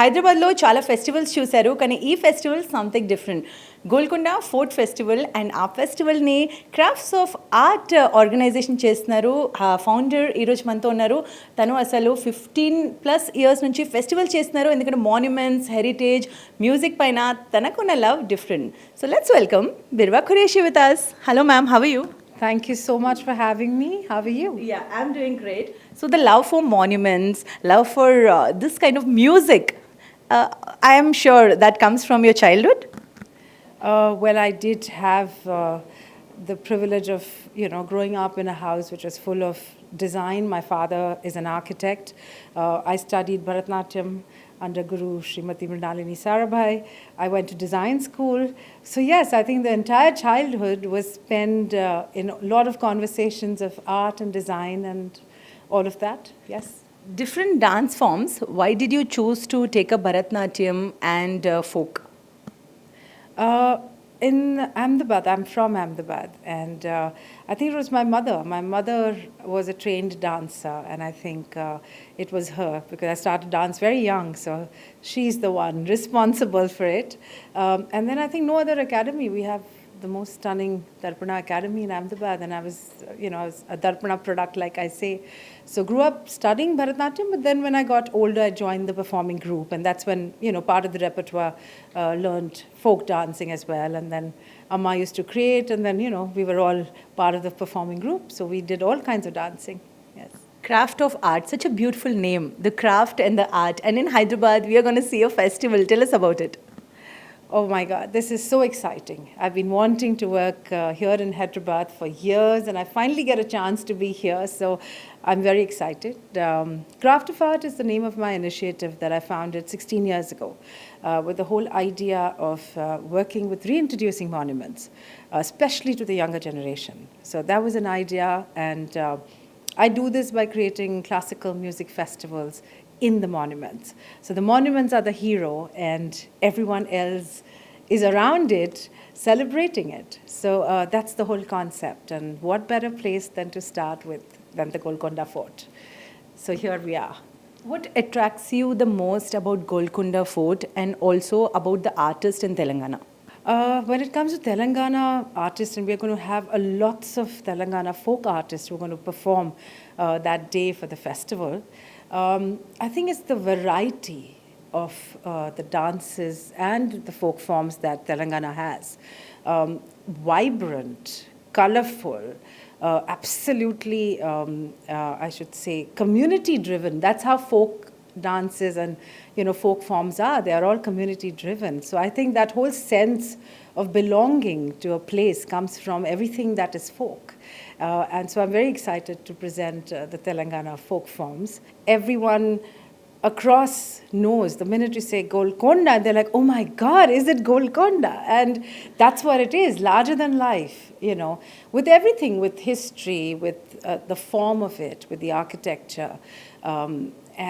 హైదరాబాద్లో చాలా ఫెస్టివల్స్ చూశారు, కానీ ఈ festival something different. Golconda fort festival, and ఆ ఫెస్టివల్ని క్రాఫ్ట్స్ ఆఫ్ ఆర్ట్ ఆర్గనైజేషన్ చేస్తున్నారు. ఫౌండర్ ఈరోజు మనతో ఉన్నారు. తను అసలు 15+ ఇయర్స్ నుంచి ఫెస్టివల్ చేస్తున్నారు, ఎందుకంటే మాన్యుమెంట్స్, హెరిటేజ్, మ్యూజిక్ పైన తనకున్న love different. So let's welcome Birwa Qureshi with us. Hello ma'am, how are you? Thank you so much for having me. How are you? Yeah, I'm doing great. So the love for monuments, love for this kind of music, I am sure that comes from your childhood. Well, I did have the privilege of, growing up in a house which was full of design. My father is an architect. I studied Bharatanatyam under Guru Srimati Mrinalini Sarabhai. I went to design school. So yes, I think the entire childhood was spent in a lot of conversations of art and design and all of that. Yes. Different dance forms. Why did you choose to take up Bharatanatyam and folk? In Ahmedabad, I'm from Ahmedabad, and I think it was my mother. My mother was a trained dancer, and I think it was her, because I started dance very young, so she's the one responsible for it. And then I think no other academy. We have the most stunning Taruna Academy in Ahmedabad, and I was a Darpana product, like I say. So grew up studying Bharatanatyam, but then when I got older, I joined the performing group, and that's when, part of the repertoire learned folk dancing as well. And then Amma used to create, and then, we were all part of the performing group, so we did all kinds of dancing. Yes. Craft of art, such a beautiful name, the craft and the art. And in Hyderabad, we are going to see a festival. Tell us about it. Oh my God, this is so exciting. I've been wanting to work here in Hyderabad for years, and I finally get a chance to be here, so I'm very excited. Craft of Art is the name of my initiative that I founded 16 years ago, with the whole idea of working with reintroducing monuments, especially to the younger generation. So that was an idea, and I do this by creating classical music festivals in the monuments. So the monuments are the hero, and everyone else is around it celebrating it. So that's the whole concept, and what better place to start with than the Golconda Fort. So here we are. What attracts you the most about Golconda Fort, and also about the artist in Telangana? When it comes to Telangana artists, and we're going to have lots of Telangana folk artists who are going to perform that day for the festival. I think it's the variety of the dances and the folk forms that Telangana has. Vibrant, colorful, absolutely, I should say, community driven. That's how folk dances and folk forms are. They are all community driven. So I think that whole sense of belonging to a place comes from everything that is folk. And so I'm very excited to present the Telangana folk forms. Everyone across knows, the minute you say Golconda, they're like, oh my God, is it Golconda? And that's what it is, larger than life, with everything, with history, with the form of it, with the architecture,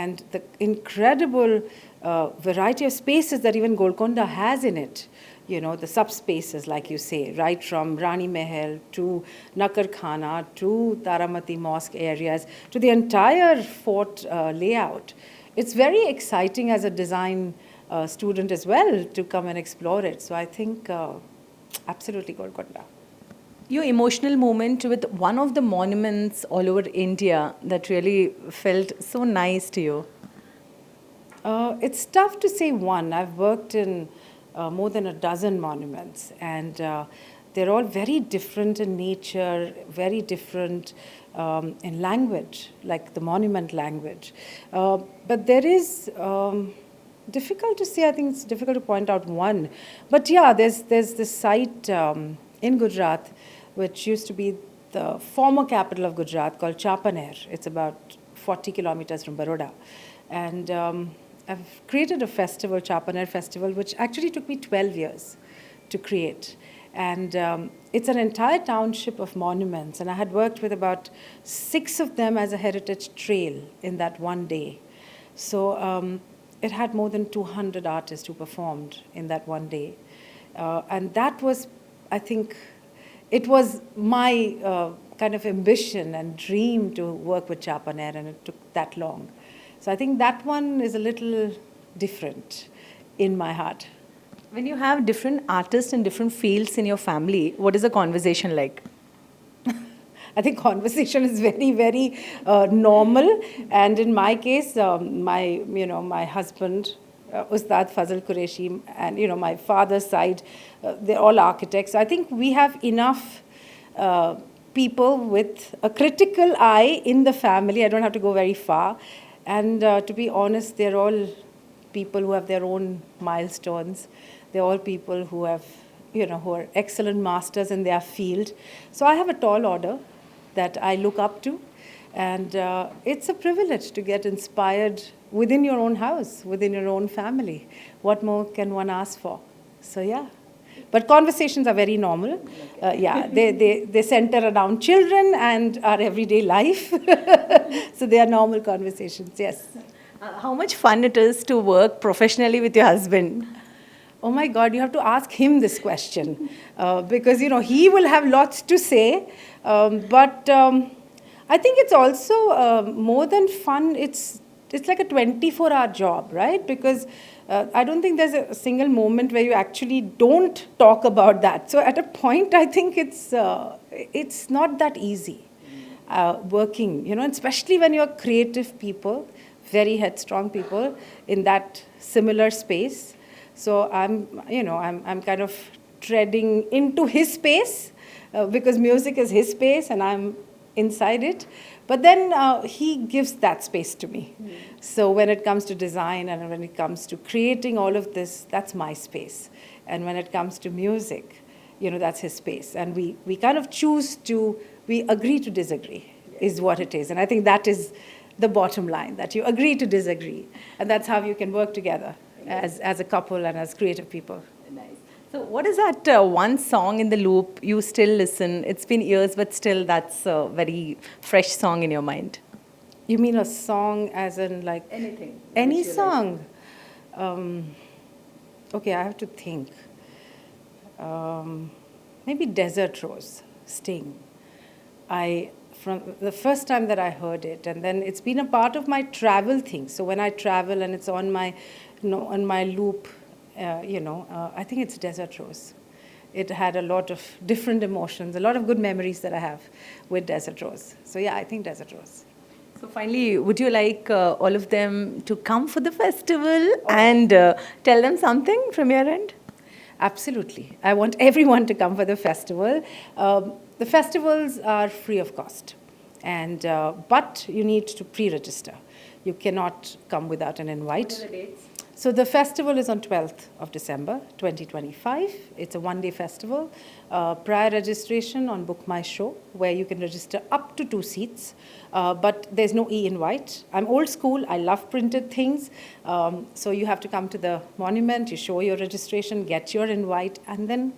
and the incredible variety of spaces that even Golconda has in it. The subspaces, like you say, right from Rani Mahal to Nakar Khana to Taramati Mosque areas to the entire fort layout. It's very exciting as a design student as well to come and explore it. So I think absolutely Golconda. Your emotional moment with one of the monuments all over India that really felt so nice to you? It's tough to say one. I've worked in more than a dozen monuments, and they're all very different in nature, very different in language, like the monument language. But there is, difficult to say, I think it's difficult to point out one. But yeah, there's this site in Gujarat, which used to be the former capital of Gujarat, called Chapaner. It's about 40 kilometers from Baroda. And I've created a festival, Chapaner Festival, which actually took me 12 years to create. And it's an entire township of monuments. And I had worked with about 6 of them as a heritage trail in that one day. So it had more than 200 artists who performed in that one day. And that was, I think, it was my kind of ambition and dream to work with Chapaner, and it took that long. So I think that one is a little different in my heart. When you have different artists in different fields in your family, what is the conversation like? I think conversation is very, very normal. And in my case, my husband, Ustad Fazal Qureshi, and my father's side, they're all architects. I think we have enough people with a critical eye in the family. I don't have to go very far. And to be honest, they're all people who have their own milestones. They're all people who have, who are excellent masters in their field. So I have a tall order that I look up to. And it's a privilege to get inspired within your own house, within your own family. What more can one ask for? So, yeah. But conversations are very normal. Yeah, they center around children and our everyday life. So they are normal conversations, yes. How much fun it is to work professionally with your husband? Oh my God, you have to ask him this question. Because, he will have lots to say. But I think it's also more than fun. It's like a 24-hour job, right? Because I don't think there's a single moment where you actually don't talk about that. So at a point, I think it's not that easy working, especially when you're creative people, very headstrong people in that similar space. So I'm kind of treading into his space because music is his space and I'm inside it. But then he gives that space to me. So when it comes to design and when it comes to creating all of this, that's my space. And when it comes to music, that's his space. And we kind of we agree to disagree is what it is. And I think that is the bottom line, that you agree to disagree. And that's how you can work together as a couple and as creative people. Nice. So what is that one song in the loop you still listen? It's been years, but still that's a very fresh song in your mind. You mean a song as in like... Anything. Any song? Okay, I have to think. Maybe Desert Rose, Sting. From the first time that I heard it, and then it's been a part of my travel thing. So when I travel and it's on my loop, I think it's Desert Rose. It had a lot of different emotions, a lot of good memories that I have with Desert Rose. So yeah, I think Desert Rose. So finally, would you like all of them to come for the festival and tell them something from your end? Absolutely. I want everyone to come for the festival. The festivals are free of cost, but you need to pre-register. You cannot come without an invite. What are the dates? So the festival is on 12th of December, 2025. It's a one-day festival. Prior registration on Book My Show, where you can register up to 2 seats, but there's no e-invite. I'm old school. I love printed things. So you have to come to the monument, you show your registration, get your invite, and then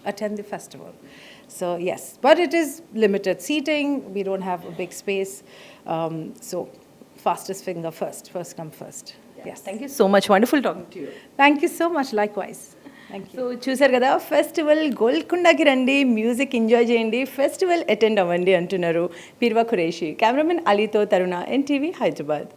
attend the festival. So yes, but it is limited seating. We don't have a big space. So fastest finger first come first. Yes. Thank you so much. Wonderful talking to you. Thank you so much. Likewise. Thank you. So చూసారు కదా, festival గోల్కొండకి రండి, music enjoy చేయండి, festival attend అవ్వండి అంటున్నారు బిర్వా Qureshi. Cameraman అలీతో తరుణ, NTV Hyderabad.